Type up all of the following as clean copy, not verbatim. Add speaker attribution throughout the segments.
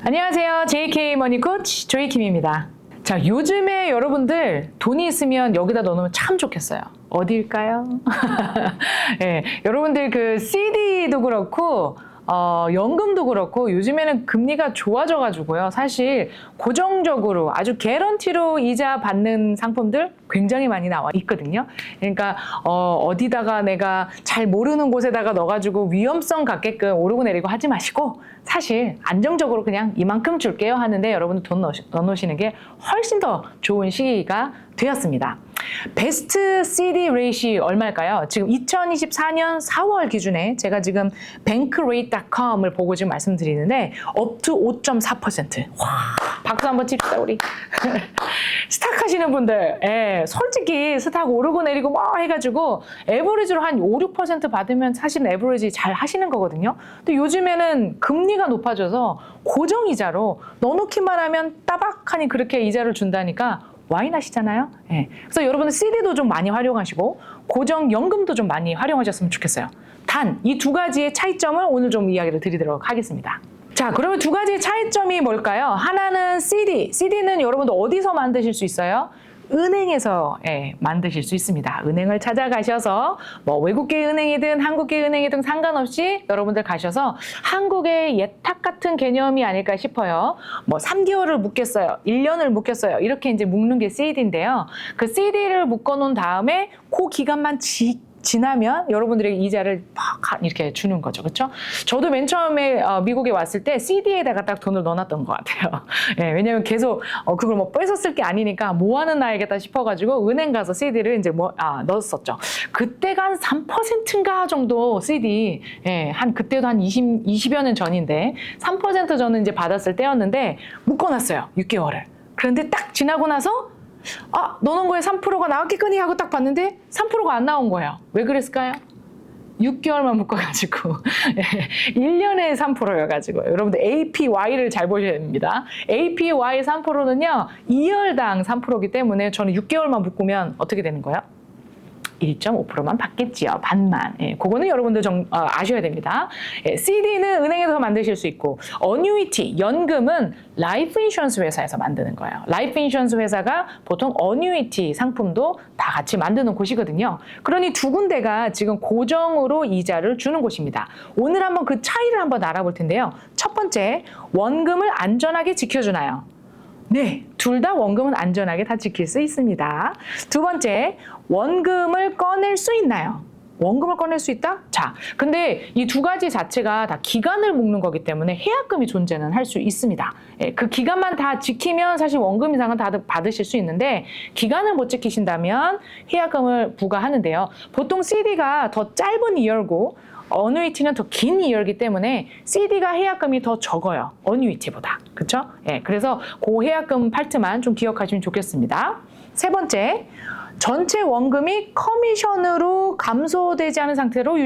Speaker 1: 안녕하세요. JK 머니 코치 조이킴입니다. 자, 요즘에 여러분들 돈이 있으면 여기다 넣어놓으면 참 좋겠어요. 어디일까요? 네, 여러분들 그 CD도 그렇고 연금도 그렇고 요즘에는 금리가 좋아져가지고요. 사실 고정적으로 아주 개런티로 이자 받는 상품들 굉장히 많이 나와 있거든요. 그러니까 어디다가 내가 잘 모르는 곳에다가 넣어가지고 위험성 갖게끔 오르고 내리고 하지 마시고 사실 안정적으로 그냥 이만큼 줄게요 하는데 여러분들 돈 넣어놓으시는 게 훨씬 더 좋은 시기가 되었습니다. 베스트 CD 레이시 얼마일까요? 지금 2024년 4월 기준에 제가 지금 bankrate.com을 보고 지금 말씀드리는데 up to 5.4%. 와, 박수 한번 칩시다 우리. 스탁 하시는 분들, 솔직히 스탁 오르고 내리고 뭐 해가지고 에버리지로 한 5, 6% 받으면 사실 에버리지 잘 하시는 거거든요. 근데 요즘에는 금리가 높아져서 고정이자로 넣어놓기만 하면 따박하니 그렇게 이자를 준다니까 와인 하시잖아요. 그래서 여러분들 CD도 좀 많이 활용하시고 고정연금도 좀 많이 활용하셨으면 좋겠어요. 단 이 두 가지의 차이점을 오늘 좀 이야기를 드리도록 하겠습니다. 자, 그러면 두 가지의 차이점이 뭘까요? 하나는 CD. CD는 여러분들 어디서 만드실 수 있어요? 은행에서 만드실 수 있습니다. 은행을 찾아가셔서 뭐 외국계 은행이든 한국계 은행이든 상관없이 여러분들 가셔서 한국의 예탁 같은 개념이 아닐까 싶어요. 뭐 3개월을 묶겠어요. 1년을 묶겠어요. 이렇게 이제 묶는 게 CD인데요. 그 CD를 묶어놓은 다음에 그 기간만 지나면 여러분들에게 이자를 막 이렇게 주는 거죠. 그렇죠? 저도 맨 처음에 미국에 왔을 때 CD에다가 딱 돈을 넣어놨던 것 같아요. 왜냐면 계속 그걸 뭐 뺏었을 게 아니니까 뭐 하는 나야겠다 싶어가지고 은행 가서 CD를 이제 넣었었죠. 그때가 한 3%인가 정도 CD, 한 그때도 한 20여 년 전인데 3% 저는 이제 받았을 때였는데 묶어놨어요. 6개월을. 그런데 딱 지나고 나서 넣어놓은 거에 3%가 나왔겠거니 하고 딱 봤는데 3%가 안 나온 거예요. 왜 그랬을까요? 6개월만 묶어가지고 1년에 3%여가지고 여러분들 APY를 잘 보셔야 됩니다. APY 3%는요 2열당 3%이기 때문에 저는 6개월만 묶으면 어떻게 되는 거예요? 1.5%만 받겠지요. 반만. 그거는 여러분들 아셔야 됩니다. CD는 은행에서 만드실 수 있고 어뉴이티, 연금은 라이프 인슈런스 회사에서 만드는 거예요. 라이프 인슈런스 회사가 보통 어뉴이티 상품도 다 같이 만드는 곳이거든요. 그러니 두 군데가 지금 고정으로 이자를 주는 곳입니다. 오늘 한번 그 차이를 한번 알아볼 텐데요. 첫 번째, 원금을 안전하게 지켜주나요? 네, 둘 다 원금은 안전하게 다 지킬 수 있습니다. 두 번째, 원금을 꺼낼 수 있나요? 원금을 꺼낼 수 있다? 자, 근데 이 두 가지 자체가 다 기간을 묶는 거기 때문에 해약금이 존재는 할 수 있습니다. 그 기간만 다 지키면 사실 원금 이상은 다 받으실 수 있는데 기간을 못 지키신다면 해약금을 부과하는데요. 보통 CD가 더 짧은 이열고 어뉴이티는 더 긴 이열이기 때문에 CD가 해약금이 더 적어요. 어뉴이티보다. 그렇죠? 그래서 그 해약금 파트만 좀 기억하시면 좋겠습니다. 세 번째, 전체 원금이 커미션으로 감소되지 않은 상태로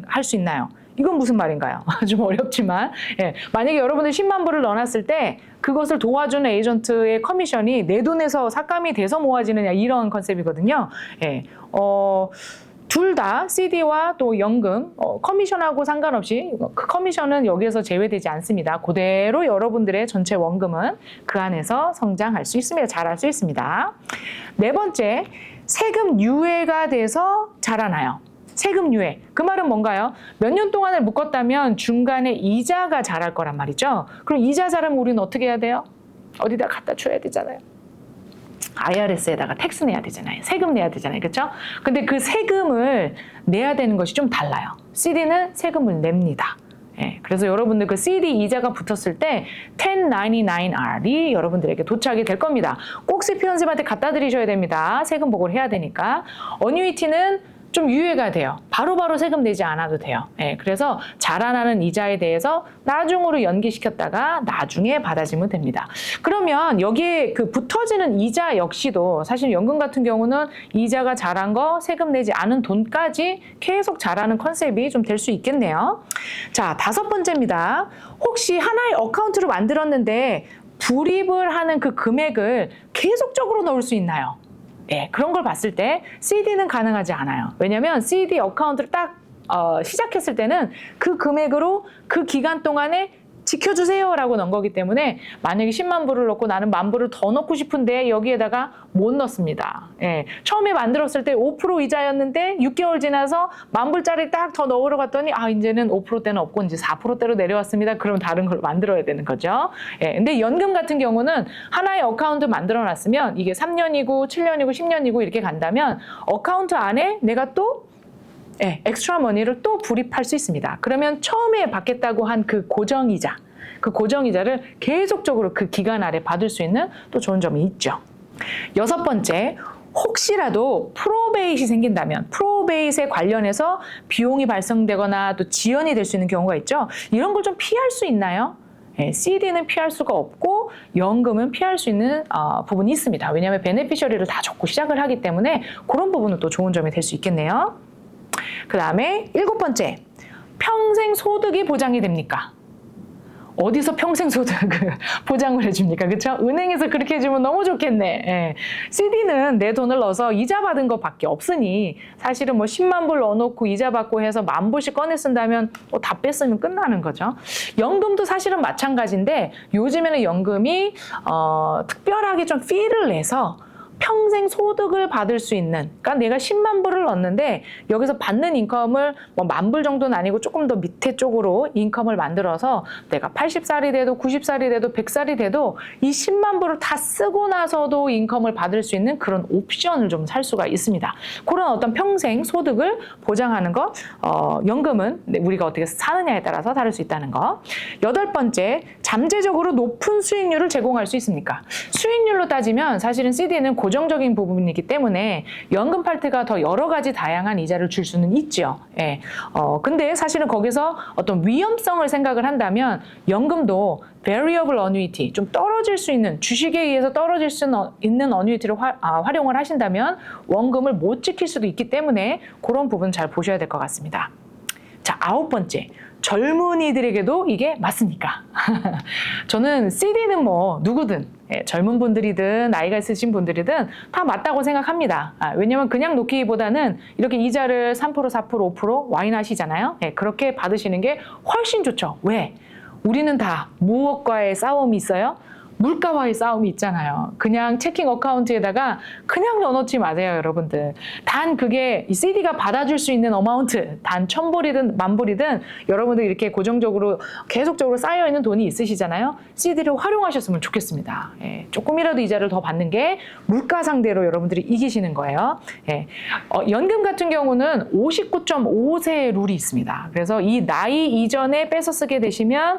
Speaker 1: 할 수 있나요? 이건 무슨 말인가요? 좀 어렵지만 만약에 여러분들 10만 불을 넣어놨을 때 그것을 도와주는 에이전트의 커미션이 내 돈에서 삭감이 돼서 모아지느냐 이런 컨셉이거든요. 둘 다 CD와 또 연금, 커미션하고 상관없이 그 커미션은 여기에서 제외되지 않습니다. 그대로 여러분들의 전체 원금은 그 안에서 성장할 수 있습니다. 자랄 수 있습니다. 네 번째, 세금 유예가 돼서 자라나요? 세금 유예. 그 말은 뭔가요? 몇 년 동안을 묶었다면 중간에 이자가 자랄 거란 말이죠. 그럼 이자 자라면 우리는 어떻게 해야 돼요? 어디다 갖다 줘야 되잖아요. IRS에다가 텍스 내야 되잖아요. 세금 내야 되잖아요. 그렇죠? 근데 그 세금을 내야 되는 것이 좀 달라요. CD는 세금을 냅니다. 그래서 여러분들 그 CD 이자가 붙었을 때 1099R이 여러분들에게 도착이 될 겁니다. 꼭 CP 연습한테 갖다 드리셔야 됩니다. 세금 보고를 해야 되니까. 어뉴이티는 좀 유예가 돼요. 바로바로 세금 내지 않아도 돼요. 그래서 자라나는 이자에 대해서 나중으로 연기시켰다가 나중에 받아지면 됩니다. 그러면 여기에 그 붙어지는 이자 역시도 사실 연금 같은 경우는 이자가 자란 거 세금 내지 않은 돈까지 계속 자라는 컨셉이 좀 될 수 있겠네요. 자, 다섯 번째입니다. 혹시 하나의 어카운트를 만들었는데 불입을 하는 그 금액을 계속적으로 넣을 수 있나요? 그런 걸 봤을 때 CD는 가능하지 않아요. 왜냐하면 CD 어카운트를 딱 시작했을 때는 그 금액으로 그 기간 동안에 지켜주세요라고 넣은 거기 때문에 만약에 10만 불을 넣고 나는 10,000불을 더 넣고 싶은데 여기에다가 못 넣습니다. 예. 처음에 만들었을 때 5% 이자였는데 6개월 지나서 10,000불짜리 딱 더 넣으러 갔더니 이제는 5%대는 없고 이제 4%대로 내려왔습니다. 그럼 다른 걸 만들어야 되는 거죠. 예. 근데 연금 같은 경우는 하나의 어카운트 만들어 놨으면 이게 3년이고 7년이고 10년이고 이렇게 간다면 어카운트 안에 내가 또 엑스트라 머니를 또 불입할 수 있습니다. 그러면 처음에 받겠다고 한 그 고정이자, 그 고정이자를 계속적으로 그 기간 아래 받을 수 있는 또 좋은 점이 있죠. 6번째, 혹시라도 프로베이트이 생긴다면 프로베이트에 관련해서 비용이 발생되거나 또 지연이 될 수 있는 경우가 있죠. 이런 걸 좀 피할 수 있나요? CD는 피할 수가 없고 연금은 피할 수 있는 부분이 있습니다. 왜냐하면 베네피셔리를 다 적고 시작을 하기 때문에 그런 부분은 또 좋은 점이 될 수 있겠네요. 그 다음에 7번째, 평생 소득이 보장이 됩니까? 어디서 평생 소득을 보장을 해줍니까? 그렇죠? 은행에서 그렇게 해주면 너무 좋겠네. 예. CD는 내 돈을 넣어서 이자 받은 것밖에 없으니 사실은 뭐 10만 불 넣어놓고 이자 받고 해서 10,000불씩 꺼내 쓴다면 다 뺐으면 끝나는 거죠. 연금도 사실은 마찬가지인데 요즘에는 연금이 특별하게 좀 피를 내서 평생 소득을 받을 수 있는, 그러니까 내가 10만 불을 넣었는데 여기서 받는 인컴을 뭐 10,000불 정도는 아니고 조금 더 밑에 쪽으로 인컴을 만들어서 내가 80살이 돼도 90살이 돼도 100살이 돼도 이 10만 불을 다 쓰고 나서도 인컴을 받을 수 있는 그런 옵션을 좀 살 수가 있습니다. 그런 어떤 평생 소득을 보장하는 것, 연금은 우리가 어떻게 사느냐에 따라서 다를 수 있다는 거. 8번째, 잠재적으로 높은 수익률을 제공할 수 있습니까? 수익률로 따지면 사실은 CD는 고정적인 부분이기 때문에 연금 파트가 더 여러 가지 다양한 이자를 줄 수는 있죠. 예. 근데 사실은 거기서 어떤 위험성을 생각을 한다면 연금도 variable annuity, 좀 떨어질 수 있는, 주식에 의해서 떨어질 수 있는 annuity를 활용을 하신다면 원금을 못 지킬 수도 있기 때문에 그런 부분 잘 보셔야 될 것 같습니다. 자, 9번째. 젊은이들에게도 이게 맞습니까? 저는 CD는 뭐 누구든 젊은 분들이든 나이가 있으신 분들이든 다 맞다고 생각합니다. 왜냐면 그냥 놓기보다는 이렇게 이자를 3%, 4%, 5% 와인 하시잖아요. 그렇게 받으시는 게 훨씬 좋죠. 왜? 우리는 다 무엇과의 싸움이 있어요? 물가와의 싸움이 있잖아요. 그냥 체킹 어카운트에다가 그냥 넣어놓지 마세요, 여러분들. 단 그게 이 CD가 받아줄 수 있는 어마운트, 단 1,000불이든 10,000불이든 여러분들 이렇게 고정적으로 계속적으로 쌓여있는 돈이 있으시잖아요. CD를 활용하셨으면 좋겠습니다. 조금이라도 이자를 더 받는 게 물가 상대로 여러분들이 이기시는 거예요. 연금 같은 경우는 59.5세 룰이 있습니다. 그래서 이 나이 이전에 뺏어 쓰게 되시면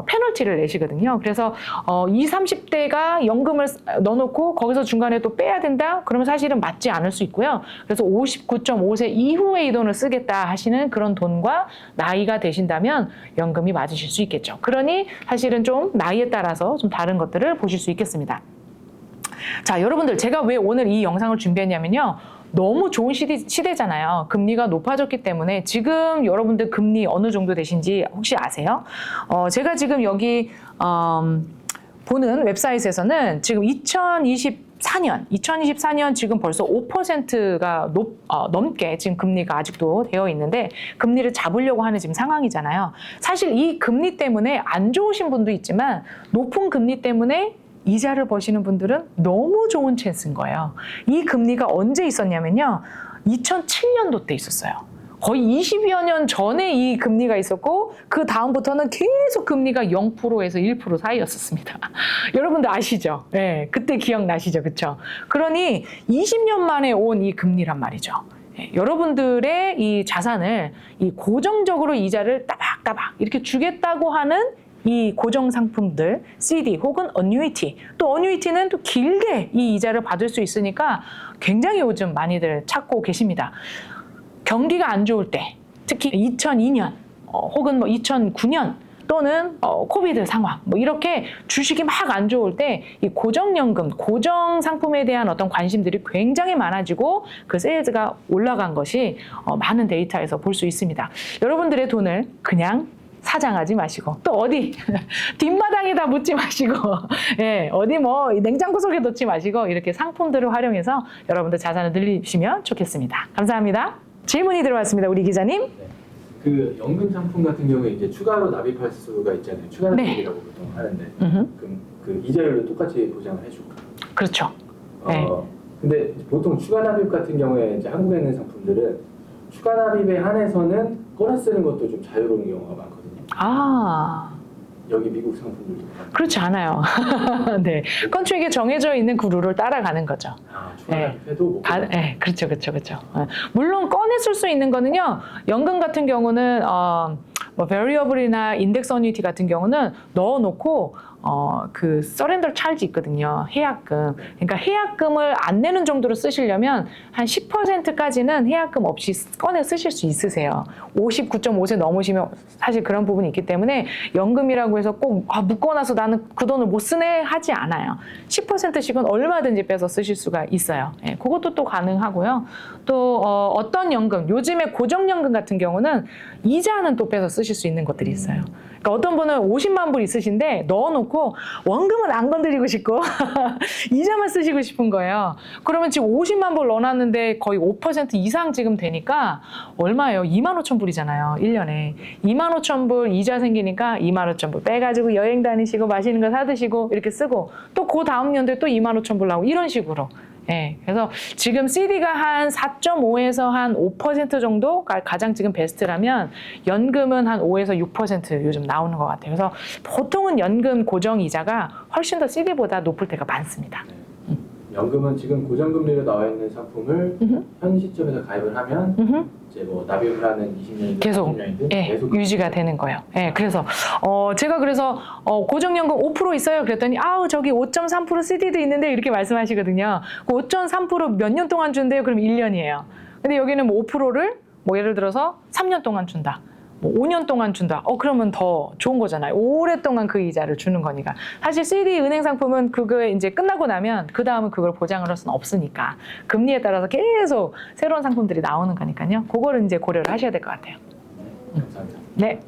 Speaker 1: 페널티를 내시거든요. 그래서 20, 30대가 연금을 넣어놓고 거기서 중간에 또 빼야 된다? 그러면 사실은 맞지 않을 수 있고요. 그래서 59.5세 이후에 이 돈을 쓰겠다 하시는 그런 돈과 나이가 되신다면 연금이 맞으실 수 있겠죠. 그러니 사실은 좀 나이에 따라서 좀 다른 것들을 보실 수 있겠습니다. 자, 여러분들 제가 왜 오늘 이 영상을 준비했냐면요. 너무 좋은 시대잖아요. 금리가 높아졌기 때문에 지금 여러분들 금리 어느 정도 되신지 혹시 아세요? 제가 지금 여기 보는 웹사이트에서는 지금 2024년 지금 벌써 5%가 넘게 지금 금리가 아직도 되어 있는데 금리를 잡으려고 하는 지금 상황이잖아요. 사실 이 금리 때문에 안 좋으신 분도 있지만 높은 금리 때문에 이자를 버시는 분들은 너무 좋은 찬스인 거예요. 이 금리가 언제 있었냐면요. 2007년도 때 있었어요. 거의 20여 년 전에 이 금리가 있었고 그 다음부터는 계속 금리가 0%에서 1% 사이였었습니다. 여러분들 아시죠? 네, 그때 기억나시죠? 그렇죠? 그러니 20년 만에 온 이 금리란 말이죠. 여러분들의 이 자산을 이 고정적으로 이자를 따박따박 이렇게 주겠다고 하는 이 고정 상품들, CD 혹은 어뉴이티, 또 어뉴이티는 또 길게 이 이자를 받을 수 있으니까 굉장히 요즘 많이들 찾고 계십니다. 경기가 안 좋을 때, 특히 2002년 혹은 뭐 2009년 또는 코비드 상황, 뭐 이렇게 주식이 막 안 좋을 때 이 고정연금, 고정 상품에 대한 어떤 관심들이 굉장히 많아지고 그 세일즈가 올라간 것이 많은 데이터에서 볼 수 있습니다. 여러분들의 돈을 그냥 사장하지 마시고 또 어디 뒷마당에다 묻지 마시고 어디 뭐 냉장고 속에 놓지 마시고 이렇게 상품들을 활용해서 여러분들 자산을 늘리시면 좋겠습니다. 감사합니다. 질문이 들어왔습니다. 우리 기자님.
Speaker 2: 그 연금 상품 같은 경우에 이제 추가로 납입할 수가 있잖아요. 추가
Speaker 1: 네.
Speaker 2: 납입이라고 보통 하는데
Speaker 1: 음흠.
Speaker 2: 그럼 그 이자율도 똑같이 보장을 해줄까?
Speaker 1: 그렇죠. 네.
Speaker 2: 근데 보통 추가 납입 같은 경우에 이제 한국에 있는 상품들은 추가 납입에 한해서는 꺼내 쓰는 것도 좀 자유로운 경우가 많거든요.
Speaker 1: 아,
Speaker 2: 여기 미국 상품들도.
Speaker 1: 그렇지 않아요. 네. 컨트랙에 정해져 있는 그 룰을 따라가는 거죠.
Speaker 2: 추가
Speaker 1: 네.
Speaker 2: 납입해도 못 꺼내.
Speaker 1: 네, 그렇죠, 그렇죠, 그렇죠. 물론 꺼내 쓸 수 있는 거는요. 연금 같은 경우는 뭐 베리어블이나 인덱스 어니티 같은 경우는 넣어놓고 그 서렌더 찰지 있거든요. 해약금. 그러니까 해약금을 안 내는 정도로 쓰시려면 한 10%까지는 해약금 없이 꺼내 쓰실 수 있으세요. 59.5세 넘으시면 사실 그런 부분이 있기 때문에 연금이라고 해서 꼭 묶어놔서 나는 그 돈을 못 쓰네 하지 않아요. 10%씩은 얼마든지 빼서 쓰실 수가 있어요. 예, 그것도 또 가능하고요. 또 어떤 연금, 요즘에 고정연금 같은 경우는 이자는 또 빼서 쓰실 수 있는 것들이 있어요. 그러니까 어떤 분은 50만 불 있으신데 넣어놓고 원금은 안 건드리고 싶고 이자만 쓰시고 싶은 거예요. 그러면 지금 50만 불 넣어놨는데 거의 5% 이상 지금 되니까 얼마예요? 2만 5천 불이잖아요. 1년에. 2만 5천 불 이자 생기니까 2만 5천 불 빼가지고 여행 다니시고 맛있는 거 사드시고 이렇게 쓰고 또 그 다음 연도에 또 2만 5천 불 나오고 이런 식으로. 예, 그래서 지금 CD가 한 4.5에서 한 5% 정도가 가장 지금 베스트라면 연금은 한 5에서 6% 요즘 나오는 것 같아요. 그래서 보통은 연금 고정 이자가 훨씬 더 CD보다 높을 때가 많습니다.
Speaker 2: 네. 연금은 지금 고정금리로 나와 있는 상품을 현 시점에서 가입을 하면 이제 뭐 납입을 하는 20년이든
Speaker 1: 계속
Speaker 2: 30년이든
Speaker 1: 예,
Speaker 2: 계속
Speaker 1: 유지가 되는 거예요. 예, 그래서 제가 그래서 고정연금 5% 있어요. 그랬더니 아우 저기 5.3% CD도 있는데 이렇게 말씀하시거든요. 그 5.3% 몇 년 동안 준대요? 그럼 1년이에요. 근데 여기는 뭐 5%를 뭐 예를 들어서 3년 동안 준다. 뭐 5년 동안 준다. 그러면 더 좋은 거잖아요. 오랫동안 그 이자를 주는 거니까. 사실 CD 은행 상품은 그거 이제 끝나고 나면 그 다음은 그걸 보장을 할 수는 없으니까 금리에 따라서 계속 새로운 상품들이 나오는 거니까요. 그거를 이제 고려를 하셔야 될 것 같아요.
Speaker 2: 감사합니다.
Speaker 1: 네.